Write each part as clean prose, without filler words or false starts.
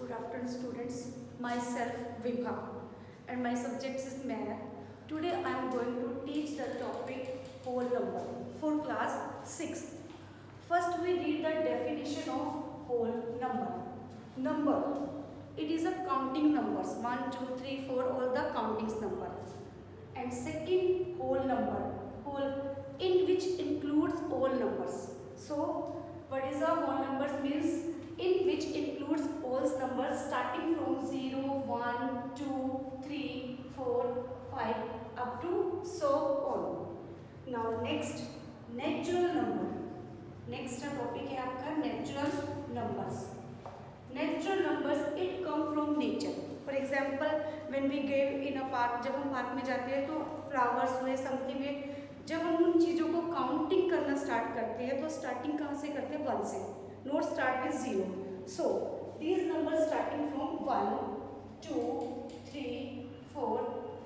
Good afternoon students, myself Vibha and my subject is math. Today I am going to teach the topic whole number for class 6. First we read the definition of whole number. Number, it is a counting numbers 1, 2, 3, 4 all the countings number. And second whole number, whole in which includes all numbers. So what is a whole numbers means in which includes all numbers starting from 0, 1, 2, 3, 4, 5 up to so on. Now next natural number. Next topic है आपका natural numbers. Natural numbers it come from nature. For example, when we go in a park, जब हम park में जाते हैं तो flowers हुए something हुए, जब हम उन चीज़ों को काउंटिंग करना स्टार्ट करते हैं तो स्टार्टिंग कहाँ से करते हैं 1 से, not start with 0. So these numbers starting from 1, 2, 3, 4,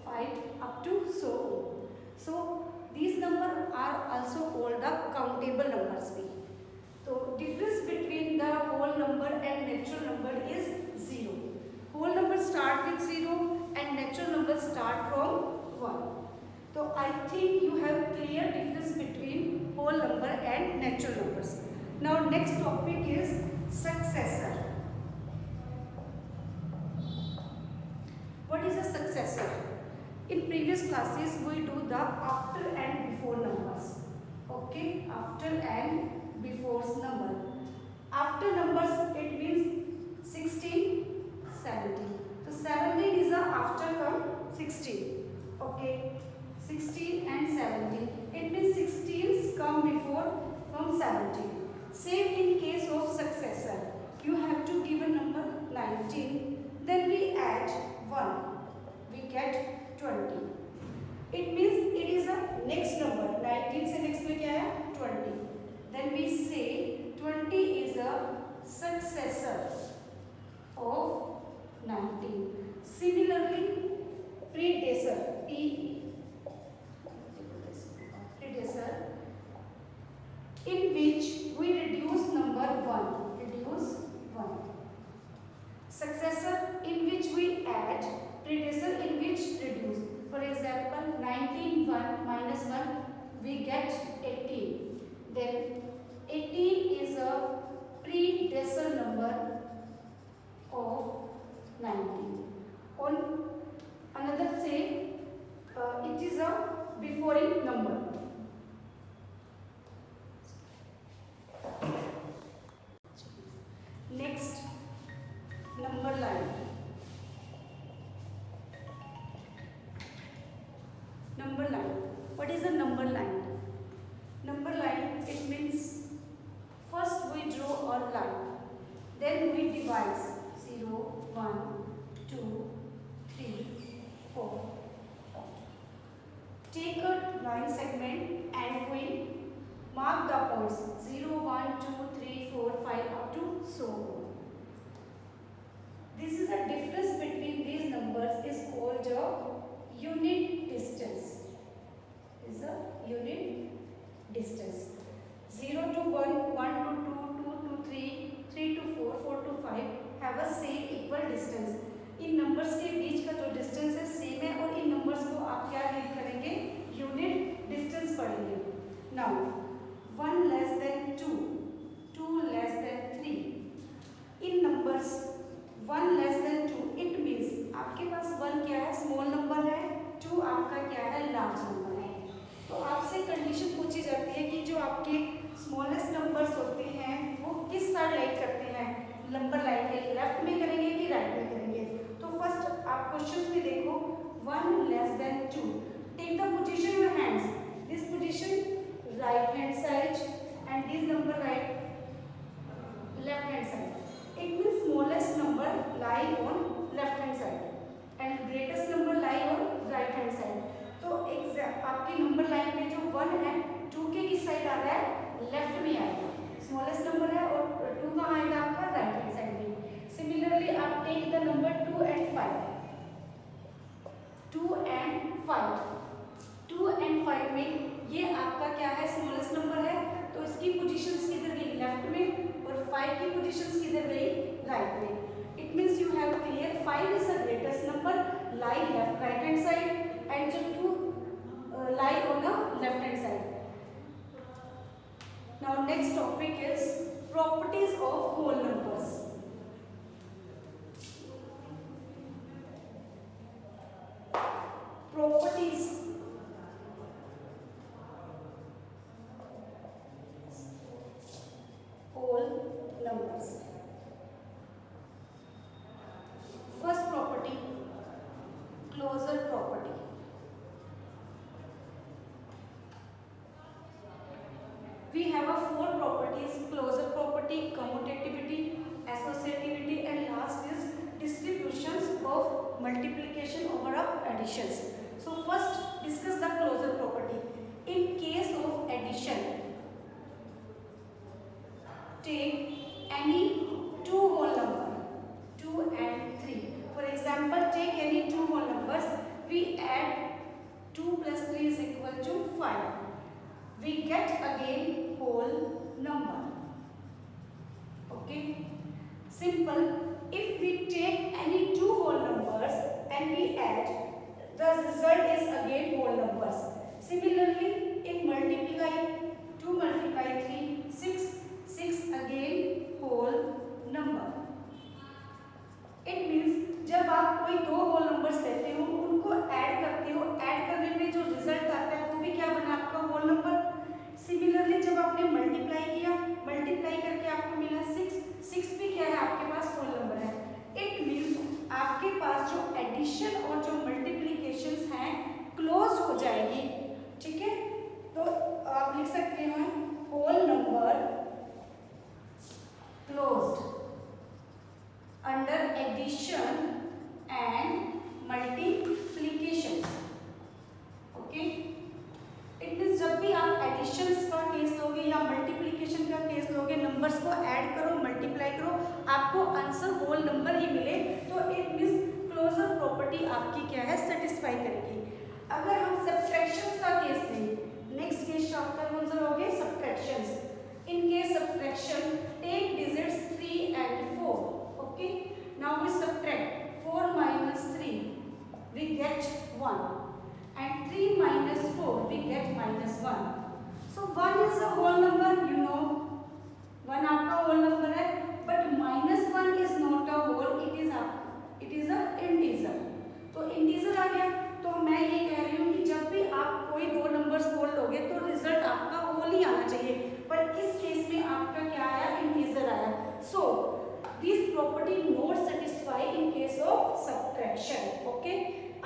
5 up to so on. So these numbers are also called the countable numbers. So difference between the whole number and natural number is 0. Whole number start with 0 and natural number start from 1. So I think you have clear difference between whole number and natural numbers. Now next topic is successor. What is a successor? In previous classes we do the after and before numbers. Okay, after and before number. After numbers it means 16, 17. So 17 is a after come 16. Okay, 16 and 17. It means 16 come before from 17. Same in case of successor. You have to give a number 19. Then we add 1. We get 20. It means it is a next number. 19 से next में क्या है 20. Then we say 20 is a successor of 19. Similarly, predecessor, predecessor, in which we reduce number 1. Reduce 1. Successor in which we add. Predecessor in which reduce. For example, 19 1 minus 1 we get 18. Then 18 is a predecessor number of 19. On another say it is a beforeing number. Next, number line. Number line. What is a number line? Number line, it means first we draw a line, then we divide 0, 1, 2, 3, 4. Take a line segment and we mark the points 0, 1, 2, 3, 4, 5 up to so on. This is the difference between these numbers is called a unit distance. Is a unit distance. 0 to 1, 1 to 2, 2 to 3, 3 to 4, 4 to 5 have a same equal distance. In numbers के बीच का जो distance है same है और इन numbers को आप क्या read करेंगे यूनिट डिस्टेंस पढ़ेंगे. Now 1 less than 2, 2 less than 3. In numbers 1 less than 2 it means आपके पास 1 क्या है स्मॉल नंबर है, 2 आपका क्या है लार्ज नंबर है. तो आपसे कंडीशन पूछी जाती है कि जो आपके स्मॉलेस्ट नंबर्स होते हैं वो किस साइड लाइक करते हैं, नंबर लाइन के लेफ्ट में करेंगे कि राइट में करेंगे. तो फर्स्ट आप क्वेश्चन में देखो 1 less than 2. Take the position your hands. This position right hand side and this number right left hand side. It means smallest number lie on left hand side and greatest number lie on right hand side. तो exact आपकी number line में जो 1 है 2 के किस side आ रहा है left में आएगा. स्मॉलेस्ट नंबर है और 2 कहाँ आएगा आपका राइट हैंड साइड में. सिमिलरली आप take the number 2 and 5. 2 and 5. 2 and 5 में ये आपका क्या है स्मॉलेस्ट नंबर है तो इसकी पोजीशंस किधर गई लेफ्ट में और 5 की पोजीशंस किधर गई राइट में. It means of whole numbers. Properties whole numbers. First property, closure property. We have a four properties: closure property, commutativity, associativity, and last is distributions of multiplication over additions. So first discuss the closure property. In case of addition, take any two whole number, 2 and 3. For example, take any two whole numbers. We add 2 plus 3 is equal to 5. We get again whole number. Okay, simple. If we take any two whole numbers and we add, the result is again whole numbers. Similarly, in multiply, 2 multiply 3, 6, 6 again whole number. It means जब आप कोई दो whole numbers लेते हो, उनको add करते हो, add करने में जो रिजल्ट आता है वो भी क्या बना, आपका होल नंबर. सिमिलरली जब आपने मल्टीप्लाई किया, मल्टीप्लाई करके आपको मिला 6, 6 भी क्या है आपके पास होल नंबर है. इट मीन्स आपके पास जो एडिशन और जो मल्टीप्लिकेशंस हैं क्लोज हो जाएगी. ठीक है, तो आप लिख सकते हैं whole number closed under addition and multiplication. Okay, it means जब भी आप एडिशंस का केस लोगे या मल्टीप्लिकेशन का केस लोगे, नंबर्स को ऐड करो, मल्टीप्लाई करो, आपको आंसर होल नंबर ही मिले, तो इट मीन्स क्लोजर प्रॉपर्टी आपकी क्या है, सेटिस्फाई करेगी. अगर हम सब्ट्रैक्शंस का केस लें, नेक्स्ट केस आपका कौन सा होगे, subtractions. In case subtraction, take digits 3 and 4. Okay, now we subtract 4 minus 3, we get 1, and 3 minus 4, we get minus 1. So 1 is a whole number, you know, 1 आपका whole number है, but minus 1 is not a whole, it is a integer. तो integer आ गया, तो मैं ये कह रही हूँ कि जब भी आप कोई दो नंबर्स बोल लोगे तो रिजल्ट आपका whole ही आना चाहिए, पर इस केस में आपका क्या आया, integer आया. So this property not satisfy in case of subtraction. Okay,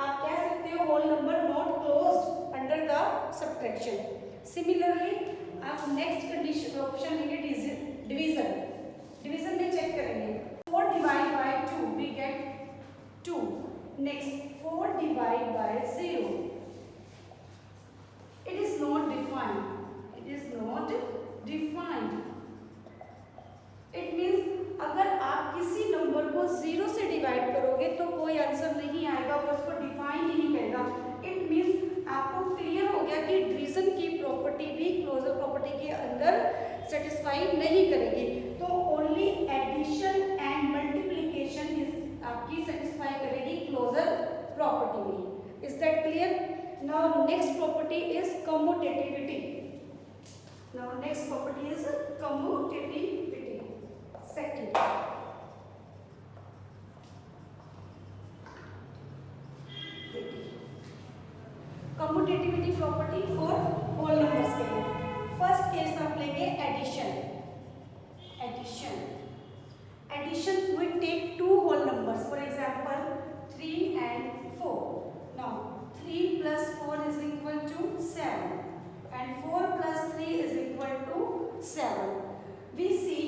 आप कह सकते हो whole number not closed under the subtraction. Similarly, आप next condition option लेंगे division. Division में check करेंगे 4 divide by 2 we get 2. Next 4 divide by 0. It is not defined. It is not defined. It means अगर आप किसी number को 0 से divide करोगे तो कोई आंसर नहीं आएगा, वो उसको डिफाइन ही नहीं करेगा. इट मीन्स आपको क्लियर हो गया कि डिवीजन की प्रॉपर्टी भी क्लोजर प्रॉपर्टी के अंदर सेटिस्फाई नहीं करेगी. तो ओनली एडिशन एंड मल्टीप्लिकेशन आपकी सेटिस्फाई करेगी क्लोजर प्रॉपर्टी में. Is that clear? Now next property is commutativity. Now next property is commutativity. Second, commutativity property for whole numbers के लिए. फर्स्ट केस आप लेंगे addition. Addition we take two whole numbers. For example, 3 and 4. Now 3 plus 4 is equal to 7, and 4 plus 3 is equal to 7. We see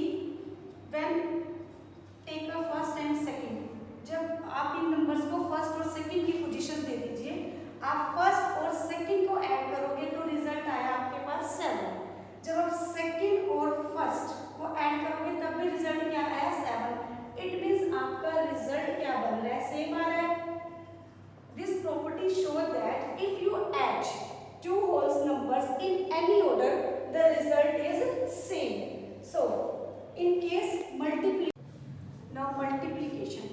when take a first and second. जब आप इन numbers को first और second की position दे दीजिए, आप first और second को add करोगे तो रिजल्ट आया आपके पास 7. जब आप सेकंड और फर्स्ट को ऐड करोगे तब भी रिजल्ट क्या आया, 7. इट मींस आपका रिजल्ट क्या बन रहा है, सेम आ रहा है. This property show that if you add two whole numbers in any order, the result is same. So in case multiplication.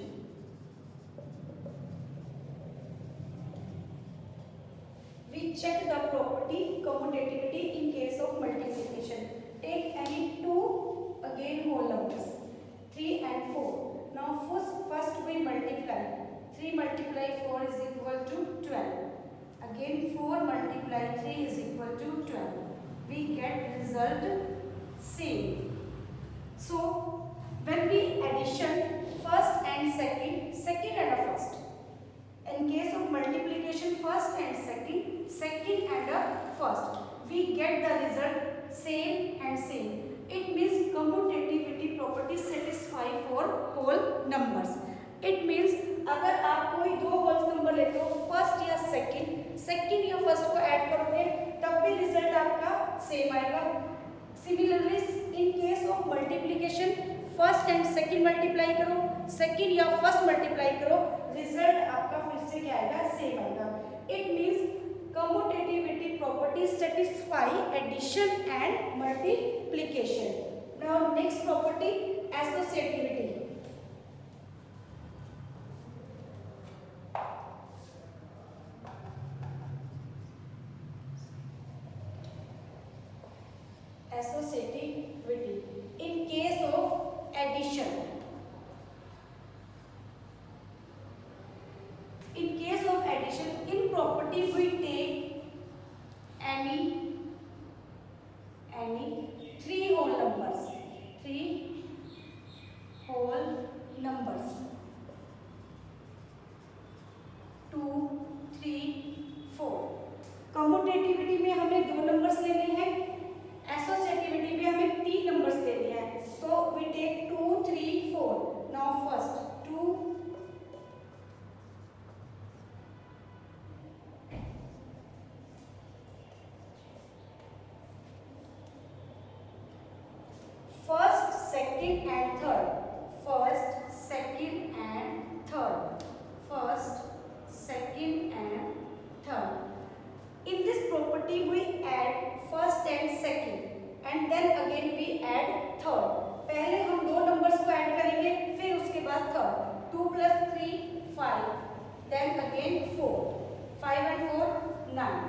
We check the property commutativity in case of multiplication. Take any two again whole numbers. 4 is equal to 12. Again 4 multiply 3 is equal to 12. We get result same. So when we addition first and second, second and a first. In case of multiplication first and second, second and a first, we get the result same and same. It means commutativity property satisfy for whole numbers. It means अगर आप कोई दो whole number लेते हो first या second, second या first को add करोगे तब भी रिजल्ट आपका सेम आएगा. Similarly in case of multiplication first and second multiply करो, सेकंड या फर्स्ट मल्टीप्लाई करो, रिजल्ट आपका फिर से क्या आएगा, सेम आएगा. It means commutativity property satisfy addition and multiplication. Now next property, associativity. Associativity in case of addition. In case of addition, in property we take any three whole numbers, three whole numbers, 2, 3, 4. Commutativity में हमें दो numbers लेने हैं, associativity में हमें तीन numbers लेने हैं. तो we take 2, 3, 4. Now first 2, first, second and third. First, second and third. First, second and third. In this property we add first and second and then again we add third. पहले हम दो numbers को add करेंगे फिर उसके बाद third. 2 + 3 5, then again 4, 5 and 4 9.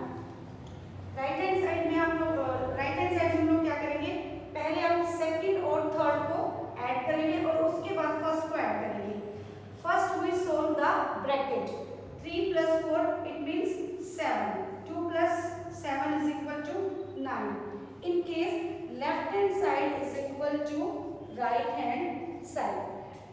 Right hand side में हम लोग क्या करेंगे, पहले हम सेकंड और थर्ड को ऐड करेंगे और उसके बाद फर्स्ट को ऐड करेंगे. First we solve the bracket. 3 + 4 it means 7. 2 + 7 is equal to 9. In case left hand side is equal to right hand side.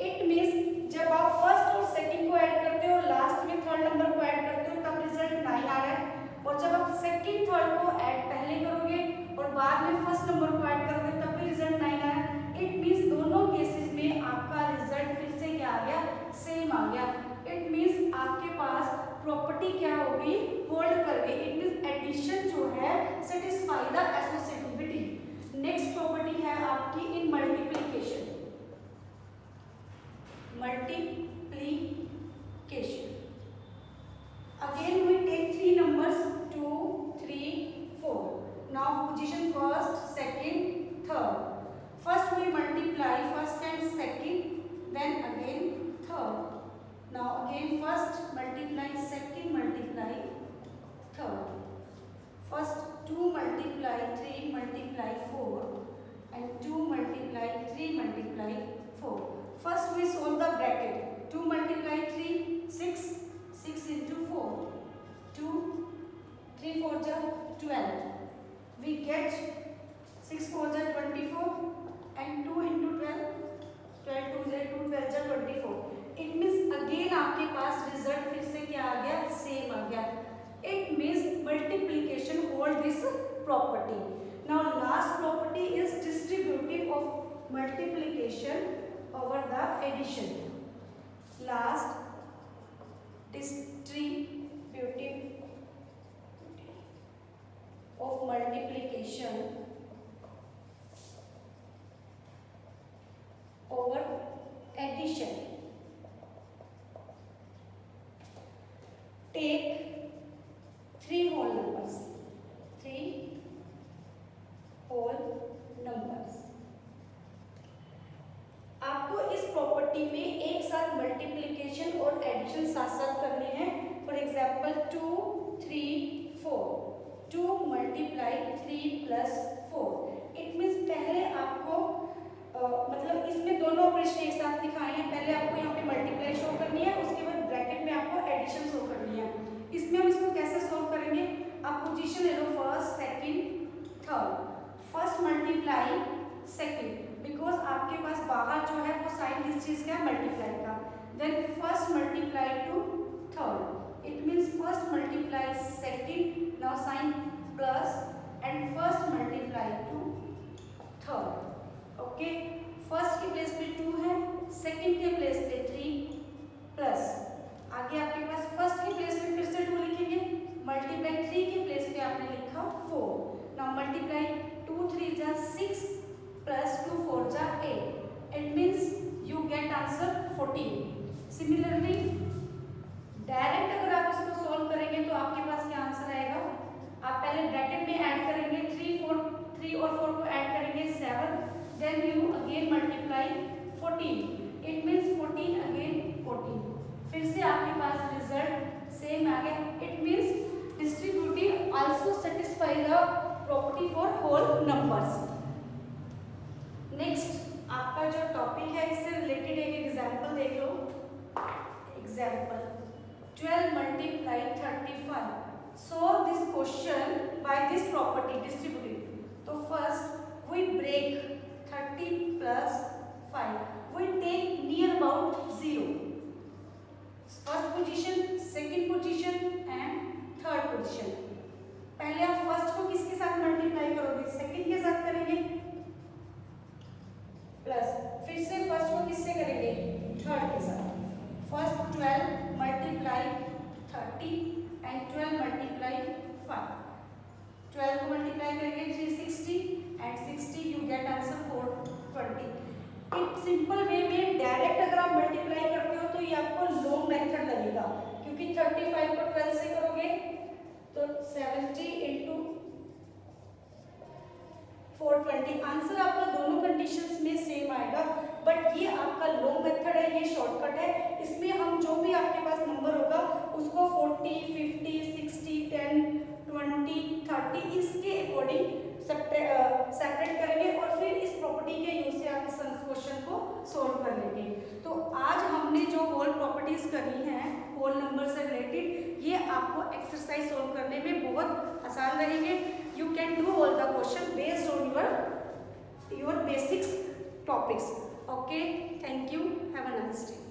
It means जब आप फर्स्ट और सेकंड को ऐड करते हो लास्ट में थर्ड नंबर को ऐड करते हो तब रिजल्ट 9 आ रहा है. और जब आप सेकंड थर्ड को ऐड पहले करोगे और बाद में फर्स्ट नंबर को ऐड करोगे तब भी रिजल्ट 9 आ रहा है. इट मींस दोनों केसेस में आपका रिजल्ट फिर से क्या आ गया, सेम आ गया. इट मींस आपके पास प्रॉपर्टी क्या होगी, होल्ड कर गई. इट मींस एडिशन जो है satisfy the associativity. Next property है आपकी इन multiplication. Multiplication again we take three numbers 2, 3, 4. Now position first, second, third. First we multiply first and second, then again third. Now again first multiply second multiply third. First 2 multiply 3 multiply 4 and 2 multiply 3 multiply 4. First we solve the bracket. 2 multiply 3 6. 6 into 4, 2, 3 4 ja 12. We get 6 4 ja 24 and 2 into 12, 12 2 ja 2 12 ja 24. It means again आपके पास result फिर से क्या आ गया, same आ गया. It means multiplication hold this property. Now last property is distributive of multiplication over the addition. Last distributive of multiplication over addition. Take three whole numbers. आपको इस प्रॉपर्टी में एक साथ मल्टीप्लिकेशन और एडिशन साथ साथ करने हैं. For example 2 3 4. 2 multiply 3 plus 4. It means पहले आपको मतलब इसमें दोनों ऑपरेशन एक साथ दिखाए हैं. पहले आपको यहाँ पे मल्टीप्लाई शो करनी है, उसके बाद ब्रैकेट में आपको एडिशन सेकेंड, बिकॉज आपके पास बाहर जो है वो साइन इस चीज का मल्टीप्लाई का। Then first multiply to third, it means first multiply second, now sign plus, and first multiply to third. Okay, first के प्लेस पे 2 है, सेकेंड के प्लेस पे 3 प्लस, आगे आपके पास फर्स्ट के प्लेस पे फिर से 2 लिखेंगे, मल्टीप्लाई 3 के प्लेस पे आपने लिखा 4। नाउ मल्टीप्लाई 2 3 जा 6 प्लस 2 4 जा 8, it means you get answer 14। Similarly direct अगर आप इसको सोल्व करेंगे तो आपके पास क्या आंसर आएगा, आप पहले ब्रैकेट में ऐड करेंगे 3 और 4 को ऐड करेंगे 7, then you again multiply 14, it means 14 again 14, फिर से आपके पास रिजल्ट सेम आ गया। It means distributive also satisfy the property for whole numbers. Next आपका जो टॉपिक है इससे रिलेटेड एक एग्जांपल देख लो। Example 12 multiply 35, solve this question by this property distributive। तो first we break 30 plus 5, we take near about 0, first position, second position and third position। पहले आप फर्स्ट को किसके साथ मल्टीप्लाई करोगे, सेकंड के साथ करेंगे, प्लस फिर से फर्स्ट को किससे करेंगे, थर्ड के साथ। फर्स्ट 12 मल्टीप्लाई 30 एंड 12 मल्टीप्लाई 5, 12 को मल्टीप्लाई करेंगे 360 एंड 60 यू गेट आंसर 420। एक सिंपल वे में डायरेक्ट अगर आप मल्टीप्लाई करते हो तो ये आपको लॉन्ग मेथड लगेगा, क्योंकि 35 को 12 से करोगे तो 70 इंटू 420, आंसर आपका दोनों कंडीशंस में सेम आएगा, बट ये आपका लॉन्ग मेथड है, ये शॉर्टकट है। इसमें हम जो भी आपके पास नंबर होगा उसको 40, 50, 60, 10, 20, 30 इसके अकॉर्डिंग सेपरेट करेंगे और फिर इस प्रॉपर्टी के यूज से आप इस क्वेश्चन को सोल्व कर लेंगे। तो आज हमने जो होल प्रॉपर्टीज करी हैं होल नंबर से रिलेटेड, ये आपको एक्सरसाइज सोल्व करने में बहुत आसान रहेंगे। You can do all the question based on your basics topics. Okay, thank you, have a nice day.